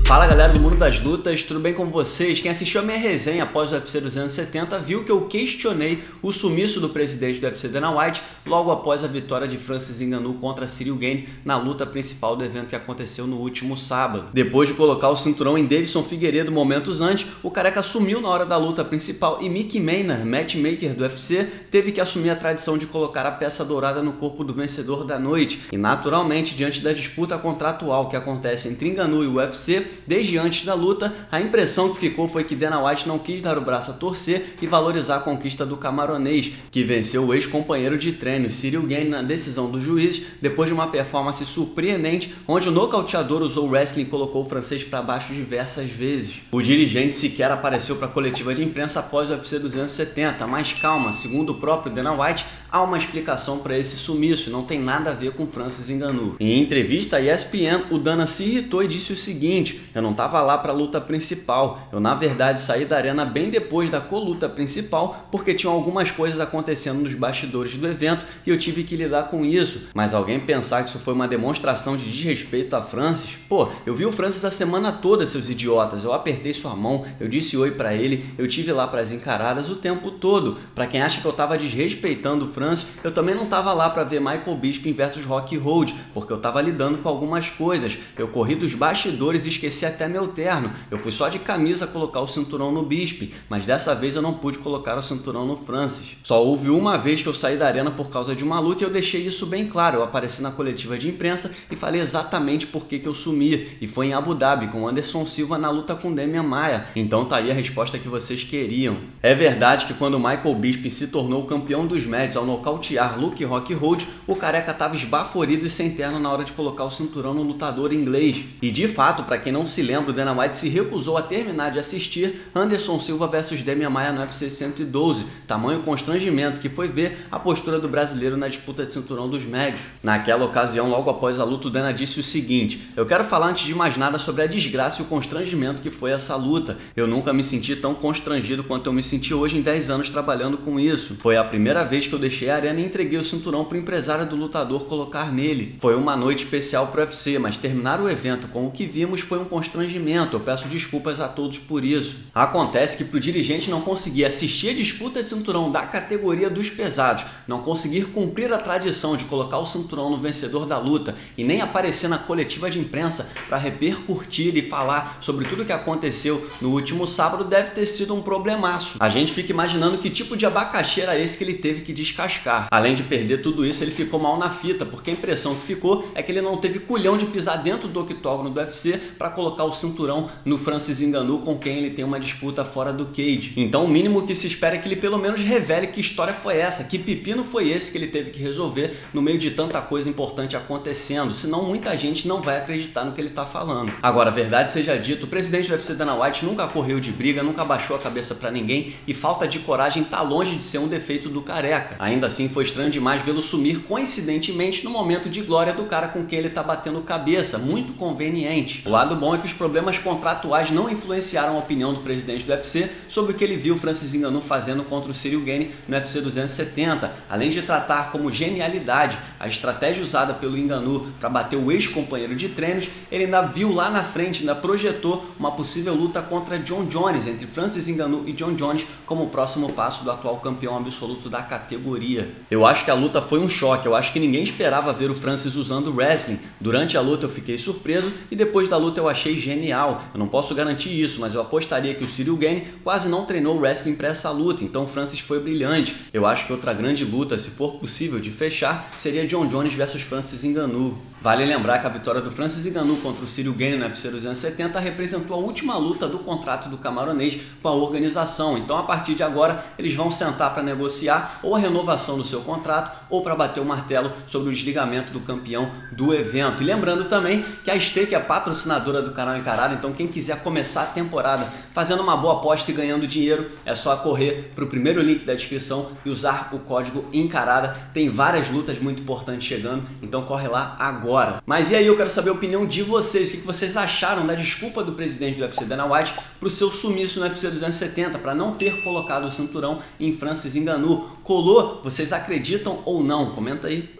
Fala galera do mundo das lutas, tudo bem com vocês? Quem assistiu a minha resenha após o UFC 270 viu que eu questionei o sumiço do presidente do UFC Dana White logo após a vitória de Francis Ngannou contra Ciryl Gane na luta principal do evento que aconteceu no último sábado. Depois de colocar o cinturão em Deiveson Figueiredo momentos antes, o careca sumiu na hora da luta principal e Mickey Maynard, matchmaker do UFC, teve que assumir a tradição de colocar a peça dourada no corpo do vencedor da noite. E naturalmente, diante da disputa contratual que acontece entre Ngannou e o UFC, desde antes da luta, a impressão que ficou foi que Dana White não quis dar o braço a torcer e valorizar a conquista do camaronês, que venceu o ex-companheiro de treino Ciryl Gane na decisão dos juízes, depois de uma performance surpreendente, onde o nocauteador usou o wrestling e colocou o francês para baixo diversas vezes. O dirigente sequer apareceu para a coletiva de imprensa após o UFC 270, mas calma, segundo o próprio Dana White, há uma explicação para esse sumiço e não tem nada a ver com Francis Ngannou. Em entrevista à ESPN, o Dana se irritou e disse o seguinte: eu não estava lá para a luta principal, eu na verdade saí da arena bem depois da coluta principal porque tinham algumas coisas acontecendo nos bastidores do evento e eu tive que lidar com isso. Mas alguém pensar que isso foi uma demonstração de desrespeito a Francis? Pô, eu vi o Francis a semana toda, seus idiotas, eu apertei sua mão, eu disse oi para ele, eu tive lá para as encaradas o tempo todo. Para quem acha que eu estava desrespeitando o Francis, eu também não estava lá para ver Michael Bisping versus Rocky Road, porque eu estava lidando com algumas coisas. Eu corri dos bastidores e esqueci até meu terno. Eu fui só de camisa colocar o cinturão no Bisping, mas dessa vez eu não pude colocar o cinturão no Francis. Só houve uma vez que eu saí da arena por causa de uma luta e eu deixei isso bem claro. Eu apareci na coletiva de imprensa e falei exatamente por que eu sumi, e foi em Abu Dhabi com Anderson Silva na luta com Demian Maia. Então tá aí a resposta que vocês queriam. É verdade que quando Michael Bisping se tornou o campeão dos médios ao nocautear Luke Rocky Road, o careca tava esbaforido e sem terno na hora de colocar o cinturão no lutador inglês. E de fato, para quem não se lembra, o Dana White se recusou a terminar de assistir Anderson Silva versus Demian Maia no UFC 112, tamanho constrangimento que foi ver a postura do brasileiro na disputa de cinturão dos médios. Naquela ocasião, logo após a luta, o Dana disse o seguinte: eu quero falar antes de mais nada sobre a desgraça e o constrangimento que foi essa luta. Eu nunca me senti tão constrangido quanto eu me senti hoje em 10 anos trabalhando com isso. Foi a primeira vez que eu deixei a arena e entreguei o cinturão para o empresário do lutador colocar nele. Foi uma noite especial para o UFC, mas terminar o evento com o que vimos foi um constrangimento. Eu peço desculpas a todos por isso. Acontece que para o dirigente não conseguir assistir a disputa de cinturão da categoria dos pesados, não conseguir cumprir a tradição de colocar o cinturão no vencedor da luta e nem aparecer na coletiva de imprensa para repercutir e falar sobre tudo o que aconteceu no último sábado, deve ter sido um problemaço. A gente fica imaginando que tipo de abacaxi era esse que ele teve que descascar. Além de perder tudo isso, ele ficou mal na fita, porque a impressão que ficou é que ele não teve culhão de pisar dentro do octógono do UFC para colocar o cinturão no Francis Ngannou, com quem ele tem uma disputa fora do cage. Então o mínimo que se espera é que ele pelo menos revele que história foi essa, que pepino foi esse que ele teve que resolver no meio de tanta coisa importante acontecendo, senão muita gente não vai acreditar no que ele está falando. Agora, a verdade seja dita, o presidente do UFC Dana White nunca correu de briga, nunca baixou a cabeça para ninguém e falta de coragem tá longe de ser um defeito do careca. Ainda assim, foi estranho demais vê-lo sumir coincidentemente no momento de glória do cara com quem ele tá batendo cabeça, muito conveniente. O lado bom é que os problemas contratuais não influenciaram a opinião do presidente do UFC sobre o que ele viu o Francis Ngannou fazendo contra o Ciryl Gane no UFC 270, além de tratar como genialidade a estratégia usada pelo Ngannou para bater o ex-companheiro de treinos. Ele ainda viu lá na frente, ainda projetou uma possível luta contra John Jones, entre Francis Ngannou e John Jones, como o próximo passo do atual campeão absoluto da categoria. Eu acho que a luta foi um choque, eu acho que ninguém esperava ver o Francis usando wrestling. Durante a luta eu fiquei surpreso e depois da luta eu achei genial. Eu não posso garantir isso, mas eu apostaria que o Ciryl Gane quase não treinou wrestling para essa luta, então o Francis foi brilhante. Eu acho que outra grande luta, se for possível de fechar, seria John Jones versus Francis Ngannou. Vale lembrar que a vitória do Francis Ngannou contra o Ciryl Gane no UFC 270 representou a última luta do contrato do camaronês com a organização. Então, a partir de agora, eles vão sentar para negociar ou a renovação do seu contrato ou para bater o martelo sobre o desligamento do campeão do evento. E lembrando também que a Stake é patrocinadora do canal Encarada, então quem quiser começar a temporada fazendo uma boa aposta e ganhando dinheiro, é só correr para o primeiro link da descrição e usar o código Encarada. Tem várias lutas muito importantes chegando, então corre lá agora. Mas e aí, eu quero saber a opinião de vocês. O que vocês acharam da desculpa do presidente do UFC Dana White para o seu sumiço no UFC 270, para não ter colocado o cinturão em Francis Ngannou? Colou? Vocês acreditam ou não? Comenta aí.